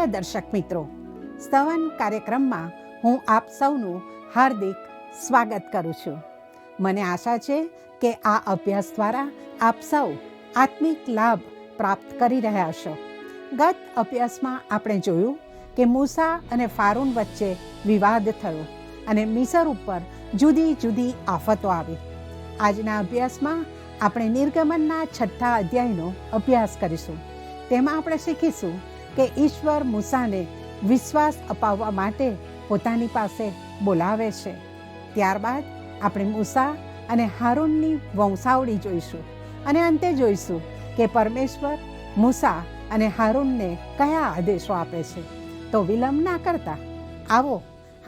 પ્રિય દર્શક મિત્રો, સ્તવન કાર્યક્રમમાં હું આપ સૌનું હાર્દિક સ્વાગત કરું છું. મને આશા છે કે આ અભ્યાસ દ્વારા આપ સૌ આત્મિક લાભ પ્રાપ્ત કરી રહ્યા છો. ગત અભ્યાસમાં આપણે જોયું કે મૂસા અને ફારૂન વચ્ચે વિવાદ થયો અને મિસર ઉપર જુદી જુદી આફતો આવી. આજના અભ્યાસમાં આપણે નિર્ગમનના 6થા અધ્યાયનો અભ્યાસ કરીશું. તેમાં આપણે શીખીશું કે ઈશ્વર મૂસાને વિશ્વાસ અપાવવા માટે પોતાની પાસે બોલાવે છે. ત્યારબાદ આપણે મૂસા અને હારૂનની વંશાવળી જોઈશું અને અંતે જોઈશું કે પરમેશ્વર મૂસા અને હારૂનને કયા આદેશો આપે છે. તો વિલંબ ના કરતા આવો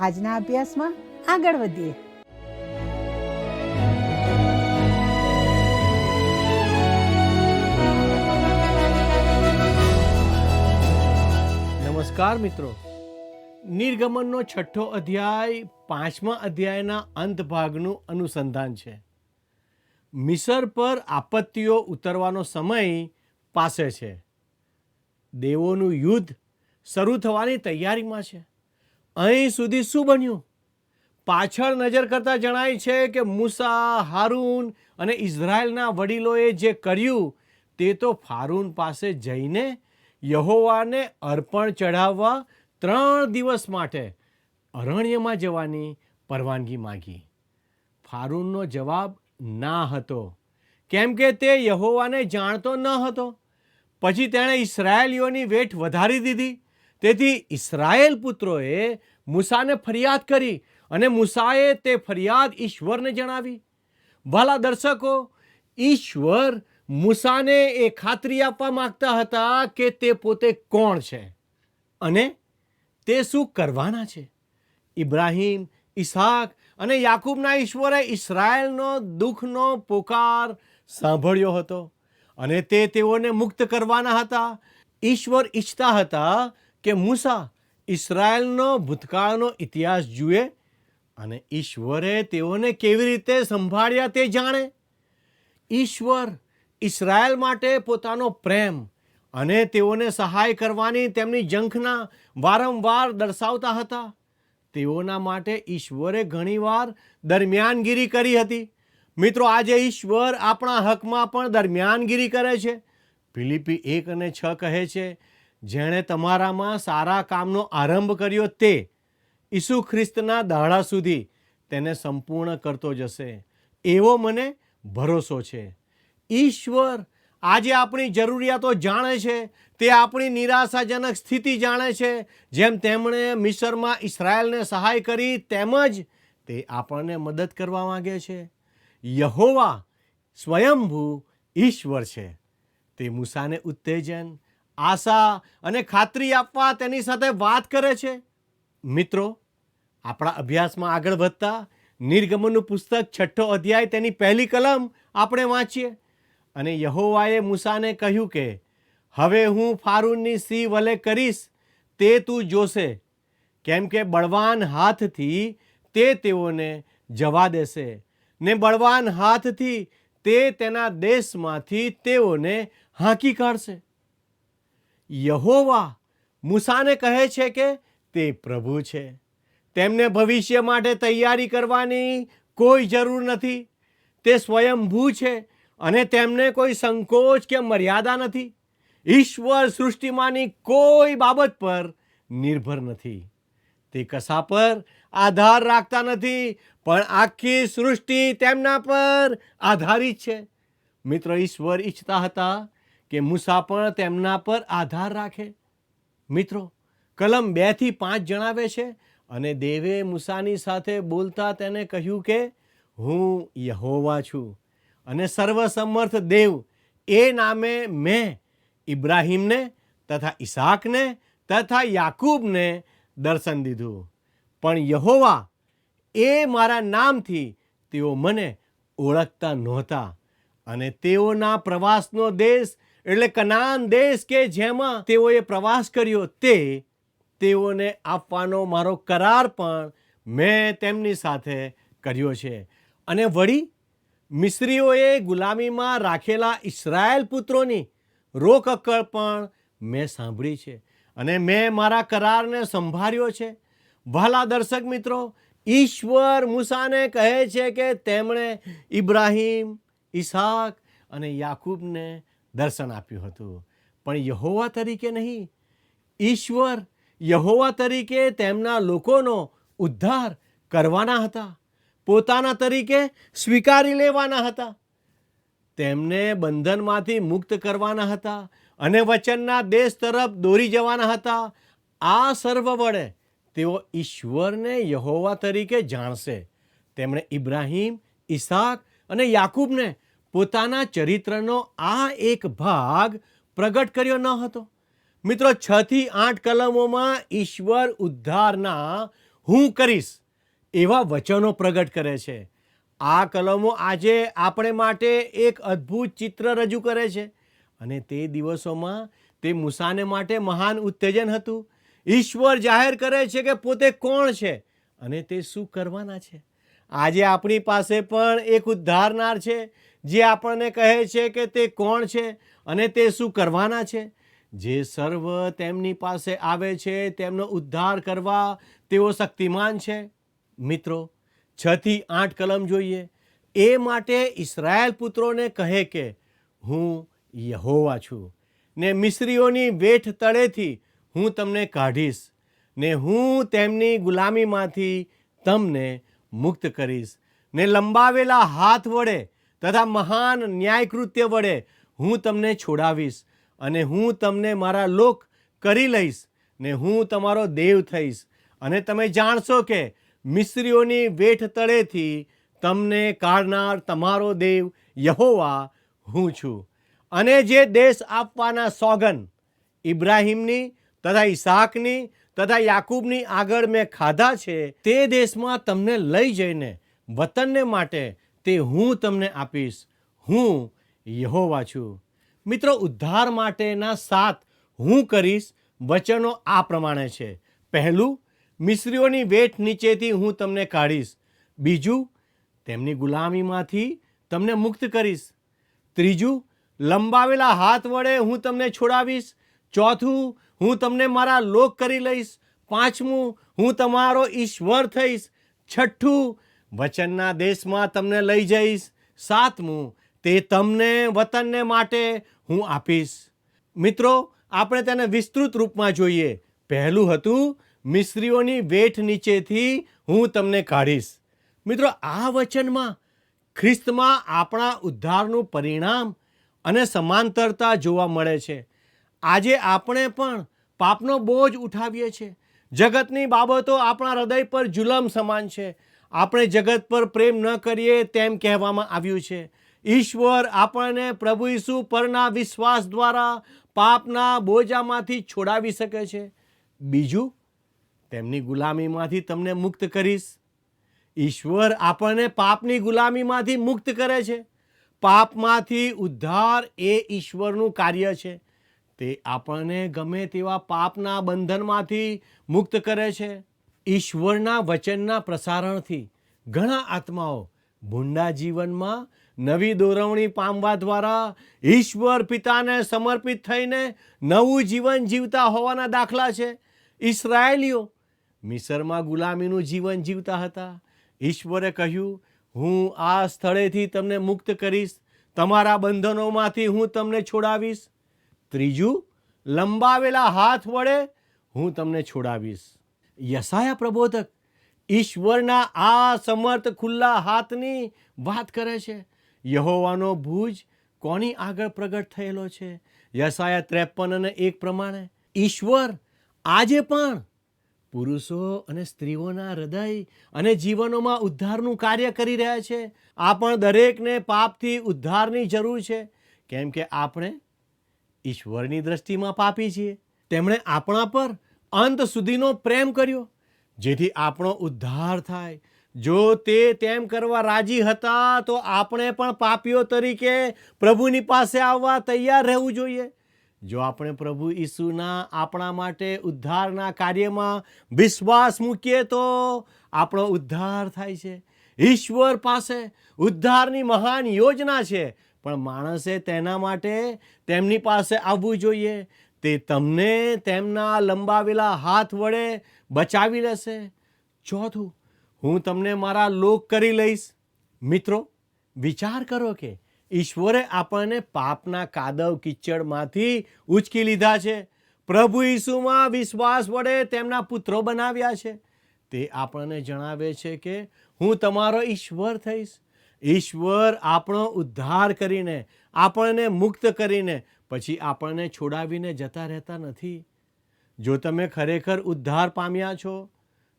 આજના અભ્યાસમાં આગળ વધીએ. નમસ્કાર મિત્રો, નિર્ગમનનો 6થો અધ્યાય 5મા અધ્યાયના અંત ભાગનું અનુસંધાન છે. મિસર પર આપત્તિઓ ઉતરવાનો સમય પાસે છે. દેવોનું યુદ્ધ શરૂ થવાની તૈયારીમાં છે. અહીં સુધી શું બન્યું? પાછળ નજર કરતાં જણાય છે કે મૂસા, હારૂન અને ઇઝરાયલના વડીલોએ જે કર્યું તે તો ફારૂન પાસે જઈને યહોવાને અર્પણ ચઢાવવા 3 દિવસ માટે અરણ્યમાં જવાની પરવાનગી માંગી. ફારૂનનો જવાબ ના હતો, કેમ કે તે યહોવાને જાણતો ન હતો. પછી તેણે ઇસ્રાયેલીઓની વેઠ વધારી દીધી. તેથી ઇસ્રાયેલ પુત્રોએ મૂસાને ફરિયાદ કરી અને મૂસાએ તે ફરિયાદ ઈશ્વરને જણાવી. ભલા દર્શકો, ઈશ્વર મૂસાને એ ખાતરી આપવા માંગતા હતા કે તે પોતે કોણ છે અને તે શું કરવાના છે. ઇબ્રાહીમ, ઈસાક અને યાકૂબના ઈશ્વરે ઇસ્રાયેલનો દુઃખનો પોકાર સાંભળ્યો હતો અને તે તેઓને મુક્ત કરવાના હતા. ઈશ્વર ઈચ્છતા હતા કે મૂસા ઇસ્રાયેલનો ભૂતકાળનો ઇતિહાસ જુએ અને ઈશ્વરે તેઓને કેવી રીતે સંભાળ્યા તે જાણે. ઈશ્વર ઇસ્રાયેલ માટે પોતાનો પ્રેમ અને તેઓને સહાય કરવાની તેમની ઝંખના વારંવાર દર્શાવતા હતા. તેઓના માટે ઈશ્વરે ઘણીવાર દરમિયાનગીરી કરી હતી. મિત્રો, આજે ઈશ્વર આપણા હકમાં પણ દરમિયાનગીરી કરે છે. ફિલિપી 1 અને 6 કહે છે, જેણે તમારામાં સારા કામનો આરંભ કર્યો તે ઈસુ ખ્રિસ્તના દાડા સુધી તેને સંપૂર્ણ કરતો જશે, એવો મને ભરોસો છે. ઈશ્વર આજે આપણી જરૂરિયાતો જાણે છે. તે આપણી નિરાશાજનક સ્થિતિ જાણે છે. જેમ તેમણે મિસરમાં ઇસ્રાયેલને સહાય કરી તેમજ તે આપણને મદદ કરવા માંગે છે. યહોવા સ્વયંભૂ ઈશ્વર છે. તે મૂસાને ઉત્તેજન, આશા અને ખાતરી આપવા તેની સાથે વાત કરે છે. મિત્રો, આપણા અભ્યાસમાં આગળ વધતા નિર્ગમનનું પુસ્તક 6થો અધ્યાય તેની પહેલી કલમ આપણે વાંચીએ. અને યહોવાએ મૂસાને કહ્યું કે હવે હું ફારૂનની સી વલે કરીશ તે તું જોશે, કેમ કે બળવાન હાથથી તે તેઓને જવા દેશે ને બળવાન હાથથી તે તેના દેશમાંથી તેઓને હાંકી કાઢશે. યહોવા મૂસાને કહે છે કે તે પ્રભુ છે. તેમને ભવિષ્ય માટે તૈયારી કરવાની કોઈ જરૂર નથી. તે સ્વયંભૂ છે અને તેમને કોઈ સંકોચ કે મર્યાદા નથી. ઈશ્વર સૃષ્ટિમાંની કોઈ બાબત પર નિર્ભર નથી. તે કશા પર આધાર રાખતા નથી, પણ આખી સૃષ્ટિ તેમના પર આધારિત છે. મિત્રો, ઈશ્વર ઈચ્છતા હતા કે મૂસા પણ તેમના પર આધાર રાખે. મિત્રો, કલમ 2 થી 5 જણાવે છે, અને દેવે મૂસાની સાથે બોલતા તેને કહ્યું કે હું યહોવા છું અને સર્વસમર્થ દેવ એ નામે મેં ઇબ્રાહીમને તથા ઈસાકને તથા યાકૂબને દર્શન દીધું. પણ યહોવા એ મારા નામથી તેઓ મને ઓળખતા નહોતા અને તેઓના પ્રવાસનો દેશ એટલે કનાન દેશ કે જેમાં તેઓએ પ્રવાસ કર્યો તે તેઓને આપવાનો મારો કરાર પણ મેં તેમની સાથે કર્યો છે. અને વળી મિસ્રીઓએ ગુલામીમાં રાખેલા ઇસ્રાયેલ પુત્રોની રોકકળ પણ મેં સાંભળી છે અને મેં મારા કરારને સંભાળ્યો છે. વહાલા દર્શક મિત્રો, ઈશ્વર મૂસાને કહે છે કે તેમણે ઇબ્રાહીમ, ઈસાક અને યાકૂબને દર્શન આપ્યું હતું, પણ યહોવા તરીકે નહીં. ઈશ્વર યહોવા તરીકે તેમના લોકોનો ઉદ્ધાર કરવાના હતા, પોતાના તરીકે સ્વીકારી લેવાના હતા, તેમને બંધનમાંથી મુક્ત કરવાના હતા અને વચનના દેશ તરફ દોરી જવાના હતા. આ સર્વ વડે તેઓ ઈશ્વરને યહોવા તરીકે જાણશે. તેમણે ઇબ્રાહીમ, ઈસાક અને યાકૂબને પોતાના ચરિત્રનો આ એક ભાગ પ્રગટ કર્યો ન હતો. મિત્રો, 6 થી 8 કલમોમાં ઈશ્વર ઉદ્ધારના હું કરીશ એવા વચનો પ્રગટ કરે છે. આ કલમો આજે આપણે માટે એક અદ્ભુત ચિત્ર રજૂ કરે છે, અને તે દિવસોમાં તે મૂસાને માટે મહાન ઉત્તેજન હતું. ઈશ્વર જાહેર કરે છે કે પોતે કોણ છે અને તે શું કરવાના છે. આજે આપણી પાસે પણ એક ઉદ્ધારનાર છે જે આપણને કહે છે કે તે કોણ છે અને તે શું કરવાના છે. જે સર્વ તેમની પાસે આવે છે તેમનો ઉદ્ધાર કરવા તેઓ શક્તિમાન છે. મિત્રો, 6 થી 8 કલમ જોઈએ એ માટે ઇસ્રાયેલ પુત્રોને કહે કે હું યહોવા છું, ને મિસ્રીઓની વેઠ તળેથી હું તમને કાઢીશ, ને હું તેમની ગુલામીમાંથી તમને મુક્ત કરીશ, ને લંબાવેલા હાથ વડે તથા મહાન ન્યાયકૃત્ય વડે હું તમને છોડાવીશ, અને હું તમને મારા લોક કરી લઈશ, ને હું તમારો દેવ થઈશ, અને તમે જાણશો કે મિસ્રીઓની વેઠ તળેથી તમને કાઢનાર તમારો દેવ યહોવા હું છું. અને જે દેશ આપવાના સોગન ઇબ્રાહીમની તથા ઈસાકની તથા યાકૂબની આગળ મેં ખાધા છે, તે દેશમાં તમને લઈ જઈને વતનને માટે તે હું તમને આપીશ. હું યહોવા છું. મિત્રો, ઉદ્ધાર માટેના 7 હું કરીશ વચનો આ પ્રમાણે છે. પહેલું, મિસ્રીઓની વેઠ નીચેથી હું તમને કાઢીશ. બીજું, તેમની ગુલામીમાંથી તમને મુક્ત કરીશ. ત્રીજું, લંબાવેલા હાથ વડે હું તમને છોડાવીશ. ચોથું, હું તમને મારા લોક કરી લઈશ. પાંચમું, હું તમારો ઈશ્વર થઈશ. છઠ્ઠું, વચનના દેશમાં તમને લઈ જઈશ. સાતમું, તે તમને વતનને માટે હું આપીશ. મિત્રો, આપણે તેને વિસ્તૃત રૂપમાં જોઈએ. પહેલું હતું, મિસ્રીઓની વેઠ નીચેથી હું તમને કાઢીશ. મિત્રો, આ વચનમાં ખ્રિસ્તમાં આપણા ઉદ્ધારનું પરિણામ અને સમાંતરતા જોવા મળે છે. આજે આપણે પણ પાપનો બોજ ઉઠાવીએ છીએ. જગતની બાબતો આપણા હૃદય પર જુલમ સમાન છે. આપણે જગત પર પ્રેમ ન કરીએ તેમ કહેવામાં આવ્યું છે. ઈશ્વર આપણને પ્રભુ ઈસુ પરના વિશ્વાસ દ્વારા પાપના બોજામાંથી છોડાવી શકે છે. બીજું, તેમની ગુલામીમાંથી તમને મુક્ત કરીશ. ઈશ્વર આપણને પાપની ગુલામીમાંથી મુક્ત કરે છે. પાપમાંથી ઉદ્ધાર એ ઈશ્વરનું કાર્ય છે. તે આપણને ગમે તેવા પાપના બંધનમાંથી મુક્ત કરે છે. ઈશ્વરના વચનના પ્રસારણથી ઘણા આત્માઓ ભૂંડા જીવનમાં નવી દોરવણી પામવા દ્વારા ઈશ્વર પિતાને સમર્પિત થઈને નવું જીવન જીવતા હોવાના દાખલા છે. ઇસ્રાયેલીઓ મિસરમાં ગુલામીનું જીવન જીવતા હતા. ઈશ્વરે કહ્યું, હું આ સ્થળેથી તમને મુક્ત કરીશ, તમારા બંધનોમાંથી હું તમને છોડાવીશ. ત્રીજું, લંબાવેલા હાથ વડે હું તમને છોડાવીશ. યશાયા પ્રબોધક ઈશ્વરના આ સમર્થ ખુલ્લા હાથની વાત કરે છે. યહોવાનો ભુજ કોની આગળ પ્રગટ થયેલો છે? યશાયા 53:1 પ્રમાણે ઈશ્વર આજે પણ પુરુષો અને સ્ત્રીઓના હૃદય અને જીવનોમાં ઉદ્ધારનું કાર્ય કરી રહ્યા છે. આ પણ દરેકને પાપથી ઉદ્ધારની જરૂર છે, કેમ કે આપણે ઈશ્વરની દ્રષ્ટિમાં પાપી છીએ. તેમણે આપણા પર અંત સુધીનો પ્રેમ કર્યો જેથી આપણો ઉદ્ધાર થાય. જો તે તેમ કરવા રાજી હતા તો આપણે પણ પાપીઓ તરીકે પ્રભુની પાસે આવવા તૈયાર રહેવું જોઈએ. જો આપણે પ્રભુ ઈસુના આપણા માટે ઉદ્ધારના કાર્યમાં વિશ્વાસ મૂકીએ તો આપણો ઉદ્ધાર થાય છે. ઈશ્વર પાસે ઉદ્ધારની મહાન યોજના છે, પણ માણસે તેના માટે તેમની પાસે આવવું જોઈએ. તે તમને તેમના લંબાવેલા હાથ વડે બચાવી લેશે. ચોથું, હું તમને મારા લોક કરી લઈશ. મિત્રો, વિચાર કરો કે ઈશ્વરે આપણને પાપના કાદવ કિચડમાંથી ઉંચકી લીધા છે. પ્રભુ ઈસુમાં વિશ્વાસ વડે તેમના પુત્રો બનાવ્યા છે. તે આપણને જણાવે છે કે હું તમારો ઈશ્વર થઈશ. ઈશ્વર આપણો ઉદ્ધાર કરીને, આપણને મુક્ત કરીને પછી આપણને છોડાવીને જતા રહેતા નથી. જો તમે ખરેખર ઉદ્ધાર પામ્યા છો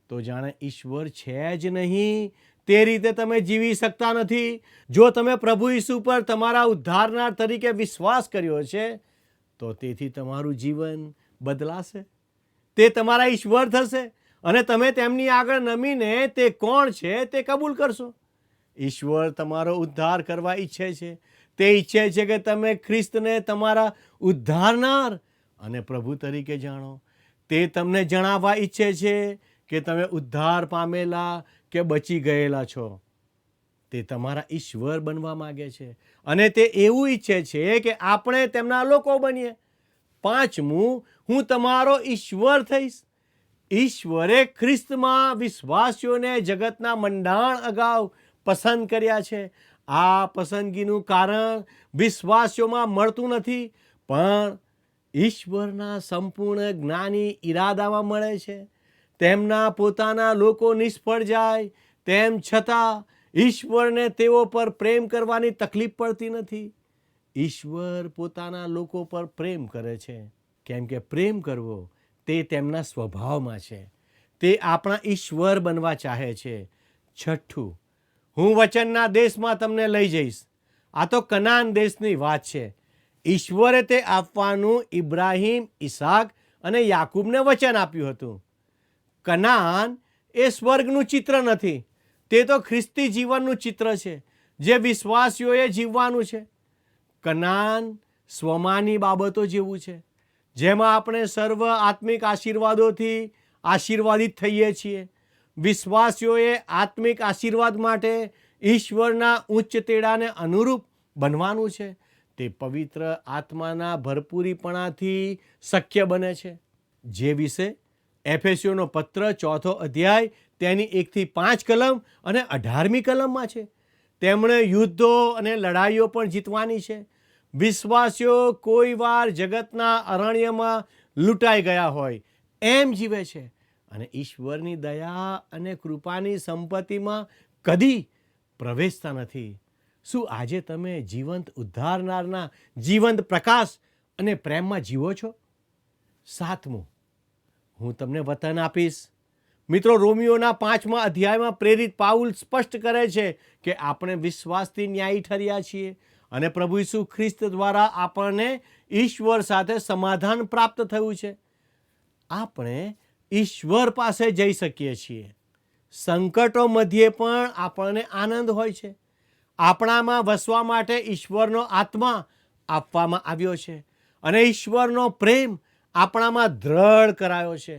તો જાણે ઈશ્વર છે જ નહીં તે રીતે તમે જીવી શકતા નથી. જો તમે પ્રભુ ઈસુ પર તમારા ઉદ્ધારનાર તરીકે વિશ્વાસ કર્યો છે તો તેથી તમારું જીવન બદલાશે. તે તમારા ઈશ્વર થશે અને તમે તેમની આગળ નમીને તે કોણ છે તે કબૂલ કરશો. ઈશ્વર તમારો ઉદ્ધાર કરવા ઈચ્છે છે. તે ઈચ્છે છે કે તમે ખ્રિસ્તને તમારા ઉદ્ધારનાર અને પ્રભુ તરીકે જાણો. તે તમને જણાવવા ઈચ્છે છે કે તમે ઉદ્ધાર પામેલા કે બચી ગયેલા છો. તે તમારા ઈશ્વર બનવા માગે છે અને તે એવું ઈચ્છે છે કે આપણે તેમના લોકો બનીએ. પાંચમું, હું તમારો ઈશ્વર થઈશ. ઈશ્વરે ખ્રિસ્તમાં વિશ્વાસીઓને જગતના મંડાણ અગાઉ પસંદ કર્યા છે. આ પસંદગીનું કારણ વિશ્વાસીઓમાં મળતું નથી, પણ ઈશ્વરના સંપૂર્ણ જ્ઞાની ઈરાદામાં મળે છે. તેમના પોતાના લોકો નિષ્ફળ જાય તેમ છતાં ઈશ્વરને તેઓ પર પ્રેમ કરવાની તકલીફ પડતી નથી. ઈશ્વર પોતાના લોકો પર પ્રેમ કરે છે, કેમ કે પ્રેમ કરવો તે તેમના સ્વભાવમાં છે. તે આપણા ઈશ્વર બનવા ચાહે છે. છઠ્ઠું, હું વચનના દેશમાં તમને લઈ જઈશ. આ તો કનાન દેશની વાત છે. ઈશ્વરે તે આપવાનું ઇબ્રાહીમ, ઈસાક અને યાકૂબને વચન આપ્યું હતું. કનાન એ સ્વર્ગનું ચિત્ર નથી, તે તો ખ્રિસ્તી જીવનનું ચિત્ર છે જે વિશ્વાસીઓએ જીવવાનું છે. કનાન સ્વમાની બાબતો જેવું છે, જેમાં આપણે સર્વ આત્મિક આશીર્વાદોથી આશીર્વાદિત થઈએ છીએ. વિશ્વાસીઓએ આત્મિક આશીર્વાદ માટે ઈશ્વરના ઉચ્ચ તેડાને અનુરૂપ બનવાનું છે. તે પવિત્ર આત્માના ભરપૂરીપણાથી શક્ય બને છે, જે વિશે એફેસીઓનો પત્ર 4 અધ્યાય તેની 1-5 કલમ અને 18મી કલમમાં છે. તેમણે યુદ્ધો અને લડાઈઓ પણ જીતવાની છે. વિશ્વાસીઓ કોઈ વાર જગતના અરણ્યમાં લૂંટાઈ ગયા હોય એમ જીવે છે અને ઈશ્વરની દયા અને કૃપાની સંપત્તિમાં કદી પ્રવેશતા નથી. શું આજે તમે જીવંત ઉદ્ધારનારના જીવંત પ્રકાશ અને પ્રેમમાં જીવો છો? સાતમું, હું તમને વતન આપીશ. મિત્રો, રોમિયોના 5મા અધ્યાયમાં પ્રેરિત પાઉલ સ્પષ્ટ કરે છે કે આપણે વિશ્વાસથી ન્યાયી ઠર્યા છીએ અને પ્રભુ ઈસુ ખ્રિસ્ત દ્વારા આપણને ઈશ્વર સાથે સમાધાન પ્રાપ્ત થયું છે. આપણે ઈશ્વર પાસે જઈ શકીએ છીએ. સંકટો મધ્યે પણ આપણને આનંદ હોય છે. આપણામાં વસવા માટે ઈશ્વરનો આત્મા આપવામાં આવ્યો છે અને ઈશ્વરનો પ્રેમ આપણામાં દ્રઢ કરાયો છે.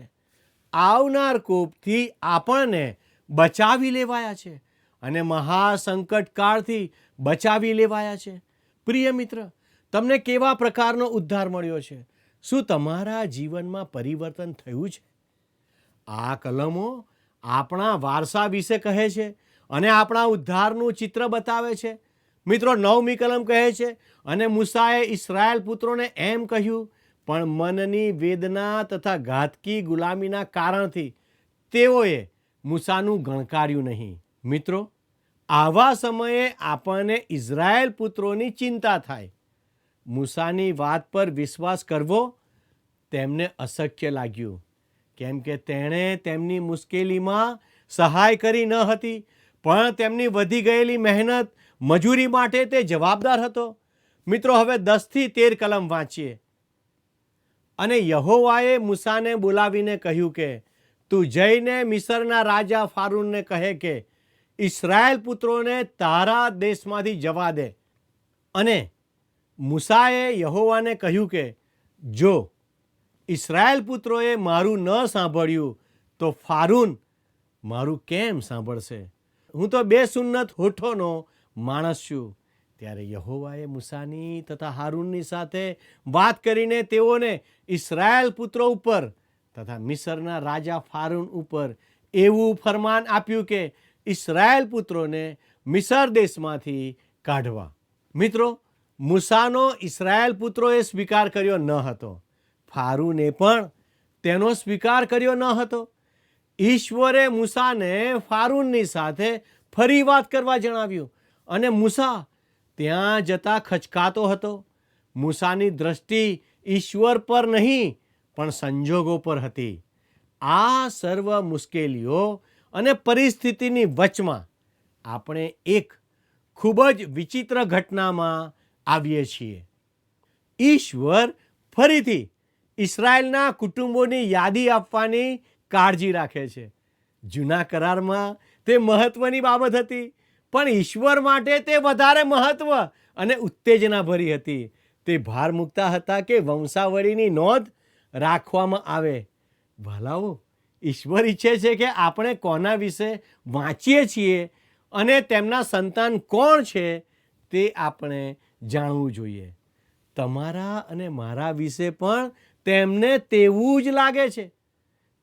આવનાર કોપથી આપણને બચાવી લેવાયા છે અને મહાસંકટકાળથી બચાવી લેવાયા છે. પ્રિય મિત્ર, તમને કેવા પ્રકારનો ઉદ્ધાર મળ્યો છે? શું તમારા જીવનમાં પરિવર્તન થયું છે? આ કલમો આપણા વારસા વિશે કહે છે અને આપણા ઉદ્ધારનું ચિત્ર બતાવે છે. મિત્રો, 9મી કલમ કહે છે, અને મૂસાએ ઇસ્રાયેલ પુત્રોને એમ કહ્યું, પણ મનની વેદના તથા ઘાતકી ગુલામીના કારણથી તેઓએ મૂસાનું ગણકાર્યું નહીં. મિત્રો, આવા સમયે આપણને ઇઝરાયેલ પુત્રોની ચિંતા થાય. મૂસાની વાત પર વિશ્વાસ કરવો તેમને અશક્ય લાગ્યું, કેમ કે તેણે તેમની મુશ્કેલીમાં સહાય કરી ન હતી, પણ તેમની વધી ગયેલી મહેનત મજૂરી માટે તે જવાબદાર હતો. મિત્રો, હવે 10-13 કલમ વાંચીએ. અને યહોવાએ મૂસાને બોલાવીને કહ્યું કે તું જઈને મિસરના રાજા ફારૂનને કહે કે ઇસ્રાયેલ પુત્રોને તારા દેશમાંથી જવા દે. અને મૂસાએ યહોવાને કહ્યું કે જો ઇસ્રાયેલ પુત્રોએ મારું ન સાંભળ્યું તો ફારૂન મારું કેમ સાંભળશે? હું તો 2 સુન્નત હોઠોનો માણસ છું. ત્યારે યહોવાએ મૂસાની તથા હારૂનની સાથે વાત કરીને તેઓને ઇસ્રાયેલ પુત્રો ઉપર તથા મિસરના રાજા ફારૂન ઉપર એવું ફરમાન આપ્યું કે ઇસ્રાયેલ પુત્રોને મિસર દેશમાંથી કાઢવા. મિત્રો, મૂસાનો ઇસ્રાયેલ પુત્રોએ સ્વીકાર કર્યો ન હતો. ફારૂને પણ તેનો સ્વીકાર કર્યો ન હતો. ઈશ્વરે મૂસાને ફારૂનની સાથે ફરી વાત કરવા જણાવ્યું અને મૂસા ત્યાં જતા ખચકાતો હતો. મૂસાની દ્રષ્ટિ ઈશ્વર પર નહીં પણ સંજોગો પર હતી. આ સર્વ મુશ્કેલીઓ અને પરિસ્થિતિની વચમાં આપણે એક ખૂબ જ વિચિત્ર ઘટનામાં આવીએ છીએ. ઈશ્વર ફરીથી ઇસ્રાયેલના કુટુંબોની યાદી આપવાની કાળજી રાખે છે. જૂના કરારમાં તે મહત્વની બાબત હતી, પણ ઈશ્વર માટે તે વધારે મહત્વ અને ઉત્તેજના ભરી હતી. તે ભાર મૂકતા હતા કે વંશાવળીની નોંધ રાખવામાં આવે. ભલાઓ, ઈશ્વર ઈચ્છે છે કે આપણે કોના વિશે વાંચીએ છીએ અને તેમના સંતાન કોણ છે તે આપણે જાણવું જોઈએ. તમારા અને મારા વિશે પણ તેમને તેવું જ લાગે છે.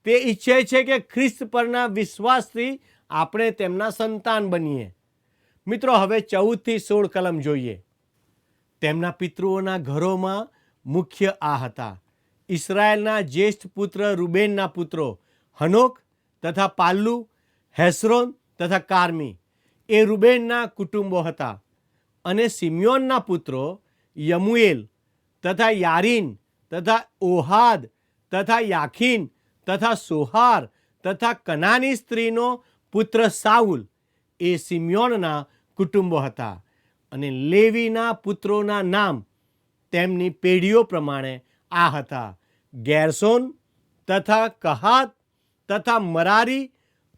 તે ઈચ્છે છે કે ખ્રિસ્ત પરના વિશ્વાસથી આપણે તેમના સંતાન બનીએ. મિત્રો, હવે 14 થી 16 કલમ જોઈએ. તેમના પિતૃઓના ઘરોમાં મુખ્ય આ હતા. ઇસ્રાયેલના જ્યેષ્ઠ પુત્ર રૂબેનના પુત્રો હનોક તથા પાલ્લુ, હેસ્રોન તથા કાર્મી એ રૂબેનના કુટુંબો હતા. અને સિમ્યોનના પુત્રો યમુએલ તથા યારીન તથા ઓહાદ તથા યાખીન તથા સોહાર તથા કનાની સ્ત્રીનો પુત્ર સાઉલ એ સિમ્યોનના કુટુંબો હતા. અને લેવીના પુત્રોના નામ તેમની પેઢીઓ પ્રમાણે આ હતા: ગેરસોન તથા કહાત તથા મરારી.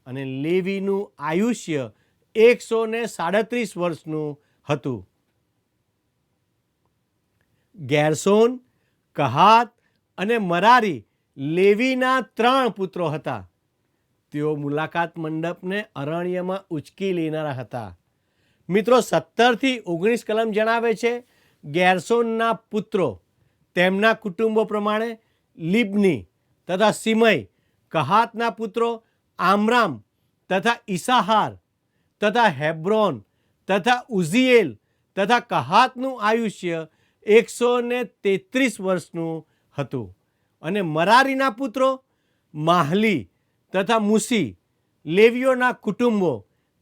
અને લેવીનું આયુષ્ય 137 વર્ષનું હતું. ગેરસોન, કહાત અને મરારી લેવીના 3 પુત્રો હતા. તેઓ મુલાકાત મંડપને અરણ્યમાં ઉંચકી લેનારા હતા. મિત્રો, 17 થી 19 કલમ જણાવે છે ગેરસોનના પુત્રો તેમના કુટુંબો પ્રમાણે લિબ્ની તથા સિમય. કહાતના પુત્રો આમરામ તથા ઇસાહાર તથા હેબ્રોન તથા ઉઝીએલ તથા કહાતનું આયુષ્ય 133 વર્ષનું હતું. અને મરારીના પુત્રો માહલી તથા મુસી. લેવીઓના કુટુંબો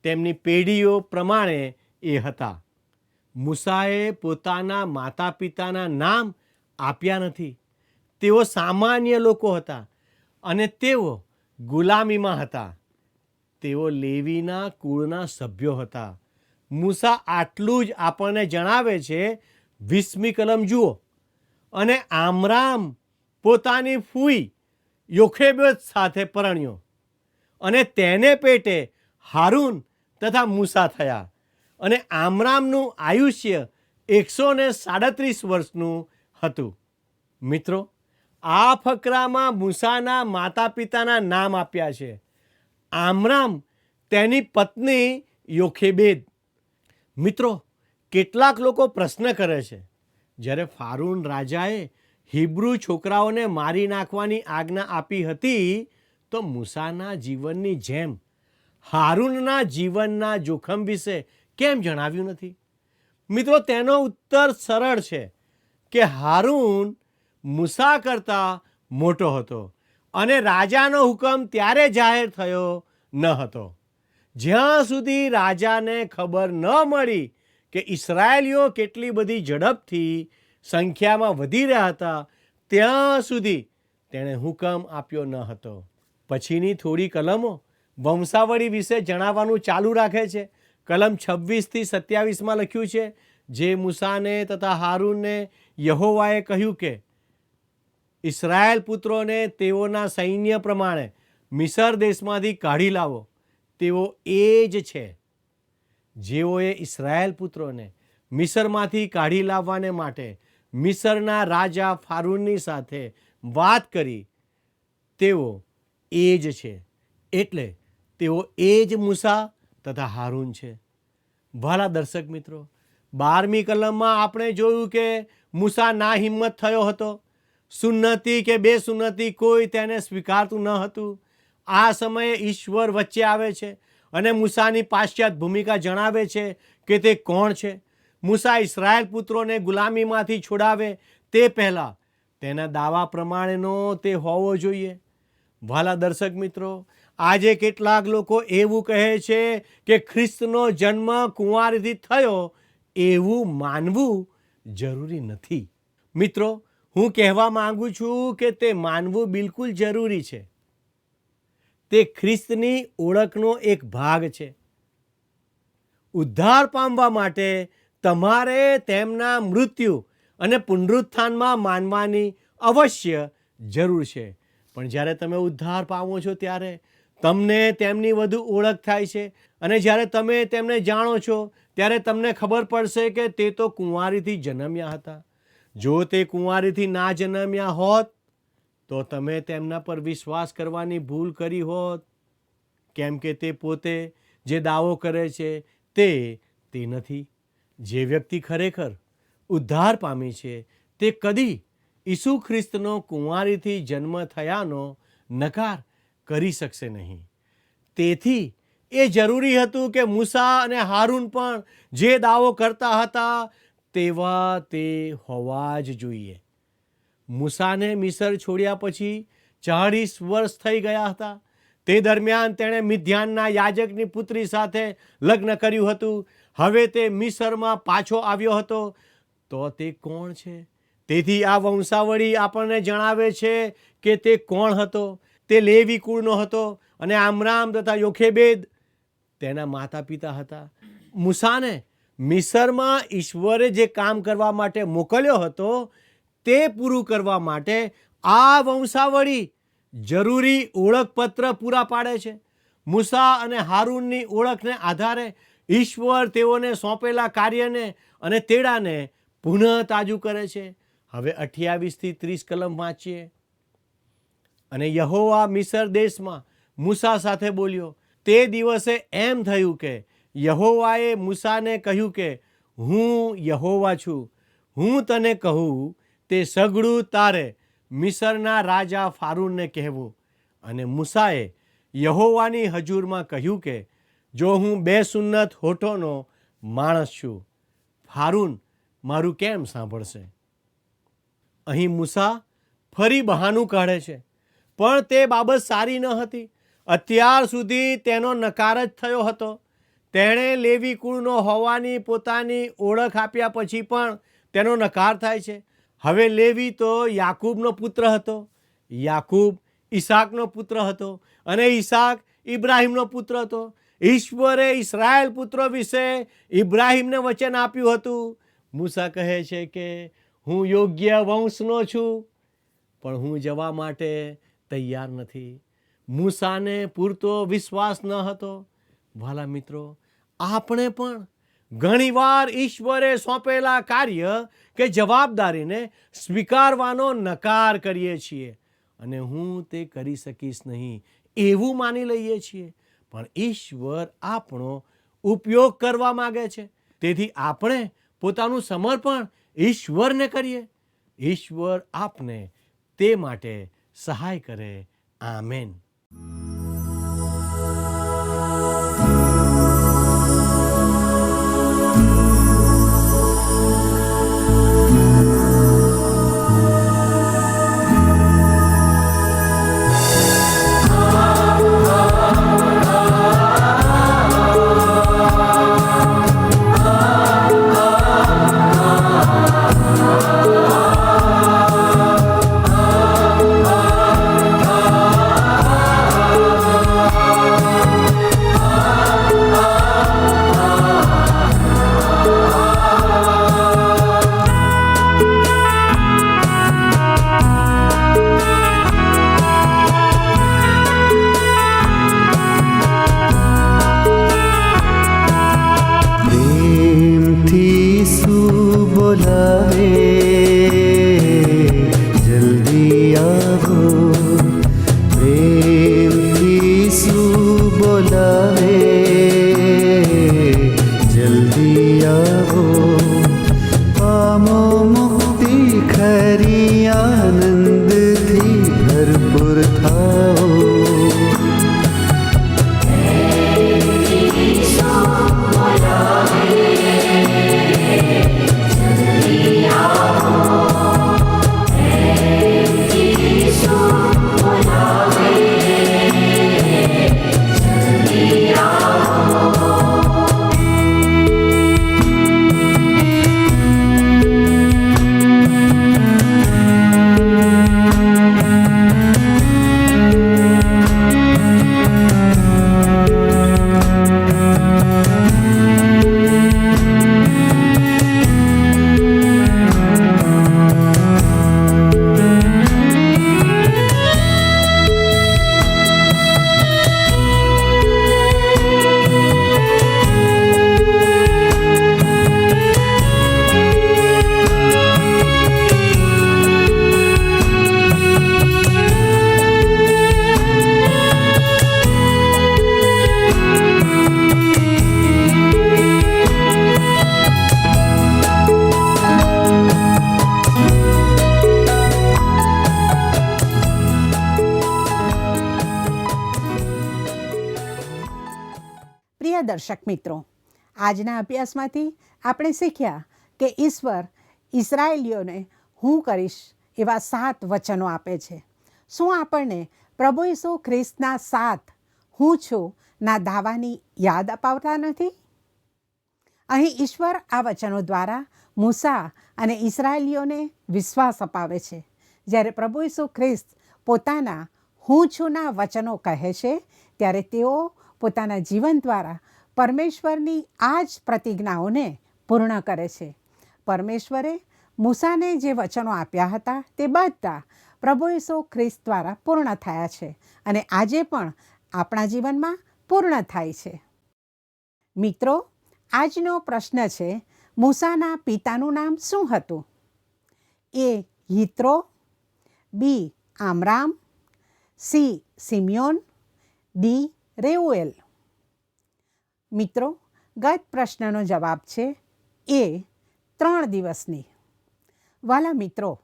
તેમની પેઢીઓ પ્રમાણે એ હતા. મૂસાએ પોતાના માતા પિતાના નામ આપ્યા નથી. તેઓ સામાન્ય લોકો હતા અને તેઓ ગુલામીમાં હતા. તેઓ લેવીના કુળના સભ્યો હતા. મૂસા આટલું જ આપણને જણાવે છે. 20મી કલમ જુઓ. અને આમરામ પોતાની ફૂઈ યોખેબેદ સાથે પરણ્યો અને તેને પેટે હારૂન તથા મૂસા થયા. અને આમરામનું આયુષ્ય 137 વર્ષનું હતું. મિત્રો, આ ફકરામાં મૂસાના માતા પિતાના નામ આપ્યા છે. આમરામ તેની પત્ની યોખેબેદ. મિત્રો, કેટલાક લોકો પ્રશ્ન કરે છે, જ્યારે ફારૂન રાજાએ હિબ્રુ છોકરાઓને મારી નાખવાની આજ્ઞા આપી હતી તો મૂસાના જીવનની જેમ હારૂનના જીવનના જોખમ વિશે કેમ જણાવ્યું નથી? મિત્રો, તેનો ઉત્તર સરળ છે કે હારૂન મૂસા કરતાં મોટો હતો અને રાજાનો હુકમ ત્યારે જાહેર થયો ન હતો જ્યાં સુધી રાજાને ખબર ન મળી કે ઇસ્રાયેલીઓ કેટલી બધી ઝડપથી સંખ્યામાં વધી રહ્યા હતા. ત્યાં સુધી તેણે હુકમ આપ્યો ન હતો. પછીની થોડી કલમો વંશાવળી વિશે જણાવવાનું ચાલુ રાખે છે. કલમ 26 થી 27માં લખ્યું છે, જે મૂસાને તથા હારૂનને યહોવાએ કહ્યું કે ઇસ્રાયેલ પુત્રોને તેઓના સૈન્ય પ્રમાણે મિસર દેશમાંથી કાઢી લાવો. તેઓ એ જ છે જેઓએ ઇસ્રાયેલ પુત્રોને મિસરમાંથી કાઢી લાવવાને માટે મિસરના રાજા ફારૂનની સાથે વાત કરી. તેઓ એ જ છે, એટલે તેઓ એ જ મૂસા તથા હારૂન છે. ભલા દર્શક મિત્રો, 12મી કલમમાં આપણે જોયું કે મૂસા ના હિંમત થયો હતો. સુન્નતી કે બે સુન્નતી કોઈ તેને સ્વીકારતું ન હતું. આ સમયે ઈશ્વર વચ્ચે આવે છે અને મૂસાની પાશ્ચાત્ય ભૂમિકા જણાવે છે કે તે કોણ છે. મૂસા ઇસ્રાયેલ પુત્રોને ગુલામીમાંથી છોડાવે તે પહેલાં તેના દાવા પ્રમાણેનો તે હોવો જોઈએ. વાલા દર્શક મિત્રો, આજે કેટલાક લોકો એવું કહે છે કે ખ્રિસ્તનો જન્મ કુંવારીથી થયો એવું માનવું જરૂરી નથી. મિત્રો, હું કહેવા માંગુ છું કે તે માનવું બિલકુલ જરૂરી છે. તે ખ્રિસ્તની ઓળખનો એક ભાગ છે. ઉદ્ધાર પામવા માટે તમારે તેમના મૃત્યુ અને પુનરુત્થાનમાં માનવાની અવશ્ય જરૂર છે. પણ જ્યારે તમે ઉદ્ધાર પામો છો ત્યારે તમને તેમની વધુ ઓળખ થાય છે અને જ્યારે તમે તેમને જાણો છો ત્યારે તમને ખબર પડશે કે તે તો કુંવારીથી જન્મ્યા હતા. જો તે કુંવારીથી ના જન્મ્યા હોત તો તમે તેમના પર વિશ્વાસ કરવાની ભૂલ કરી હોત, કેમ કે તે પોતે જે દાવો કરે છે તે નથી. જે વ્યક્તિ ખરેખર ઉદ્ધાર પામી છે તે કદી ઈસુ ખ્રિસ્તનો કુંવારીથી જન્મ થયાનો નકાર કરી શકશે નહીં. તેથી એ જરૂરી હતું કે મૂસા અને હારૂન પણ જે દાવો કરતા હતા તેવા તે હોવા જ જોઈએ. મૂસાને મિસર છોડ્યા પછી 40 વર્ષ થઈ ગયા હતા. તે દરમિયાન તેણે મિદ્યાનના યાજકની પુત્રી સાથે લગ્ન કર્યું હતું. હવે તે મિસરમાં પાછો આવ્યો હતો. તો તે કોણ છે? તેથી આ વંશાવળી આપણને જણાવે છે કે તે કોણ હતો. તે લેવી કુળનો હતો અને આમરામ તથા યોખેબેદ તેના માતા પિતા હતા. મૂસાને મિસરમાં ઈશ્વરે જે કામ કરવા માટે મોકલ્યો હતો તે પૂરું કરવા માટે આ વંશાવળી જરૂરી ઓળખપત્ર પૂરા પાડે છે. મૂસા અને હારૂનની ઓળખને આધારે ઈશ્વર તેઓને સોંપેલા કાર્યને અને તેડાને પુનઃ તાજું કરે છે. હવે 28થી 30 કલમ વાંચીએ. અને યહોવા મિસર દેશમાં મૂસા સાથે બોલ્યો. તે દિવસે એમ થયું કે યહોવાએ મૂસાને કહ્યું કે હું યહોવા છું. હું તને કહું તે સઘળું તારે મિસરના રાજા ફારૂનને કહેવું. અને મૂસાએ યહોવાની હજૂરમાં કહ્યું કે જો હું બે સુન્નત હોઠોનો માણસ છું, ફારૂન મારું કેમ સાંભળશે? અહીં મૂસા ફરી બહાનું કાઢે છે, પણ તે બાબત સારી ન હતી. અત્યાર સુધી તેનો નકાર જ થયો હતો. તેણે લેવી કુળનો હોવાની પોતાની ઓળખ આપ્યા પછી પણ તેનો નકાર થાય છે. હવે લેવી તો યાકૂબનો પુત્ર હતો, યાકૂબ ઈસાકનો પુત્ર હતો અને ઈસાક ઇબ્રાહીમનો પુત્ર હતો. ઈશ્વરે ઇસ્રાયેલ પુત્રો વિશે ઇબ્રાહીમને વચન આપ્યું હતું. મૂસા કહે છે કે હું યોગ્ય વંશનો છું, પણ હું જવા માટે તૈયાર નથી. મૂસાને પૂરતો વિશ્વાસ ન હતો. વાલા મિત્રો, આપણે પણ ઘણીવાર ઈશ્વરે સોંપેલા કાર્ય કે જવાબદારીને સ્વીકારવાનો નકાર કરીએ છીએ અને હું તે કરી શકીશ નહીં એવું માની લઈએ છીએ. પણ ઈશ્વર આપણો ઉપયોગ કરવા માગે છે. તેથી આપણે પોતાનું સમર્પણ ઈશ્વરને કરીએ. ઈશ્વર આપને તે માટે સહાય કરે. આમેન. જલ્દી આવો દર્શક મિત્રો, આજના અભ્યાસમાંથી આપણે શીખ્યા કે ઈશ્વર ઇસરાયેલીઓને હું કરીશ એવા 7 વચનો આપે છે. શું આપણને પ્રભુ ઈસુ ખ્રિસ્તના 7 હું છું ના દાવાની યાદ અપાવતા નથી? અહીં ઈશ્વર આ વચનો દ્વારા મૂસા અને ઇસરાયેલીઓને વિશ્વાસ અપાવે છે. જ્યારે પ્રભુ ઈસુ ખ્રિસ્ત પોતાના હું છુંના વચનો કહે છે ત્યારે તેઓ પોતાના જીવન દ્વારા પરમેશ્વરની આ જ પ્રતિજ્ઞાઓને પૂર્ણ કરે છે. પરમેશ્વરે મૂસાને જે વચનો આપ્યા હતા તે બધા પ્રભુ ઈસુ ખ્રિસ્ત દ્વારા પૂર્ણ થયા છે અને આજે પણ આપણા જીવનમાં પૂર્ણ થાય છે. મિત્રો, આજનો પ્રશ્ન છે, મૂસાના પિતાનું નામ શું હતું? એ યિત્રો, બી આમરામ, સી સિમિયોન, ડી રેઉએલ. મિત્રો, ગત પ્રશ્નનો જવાબ છે એ 3 દિવસની. વાલા મિત્રો,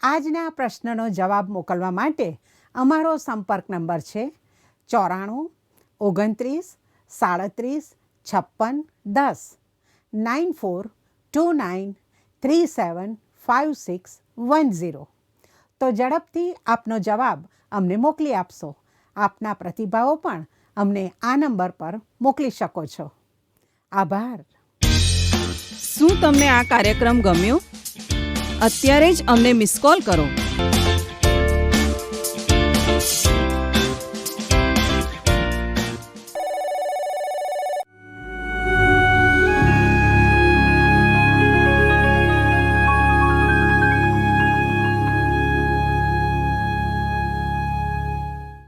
આજના પ્રશ્નનો જવાબ મોકલવા માટે અમારો સંપર્ક નંબર છે 94 29 37 56 10 9429375610. તો ઝડપથી આપનો જવાબ અમને મોકલી આપશો. આપના પ્રતિભાવો પણ અમને આ નંબર પર મોકલી શકો છો. આભાર. શું તમને આ કાર્યક્રમ ગમ્યો? અત્યારે જ અમને મિસ કોલ કરો.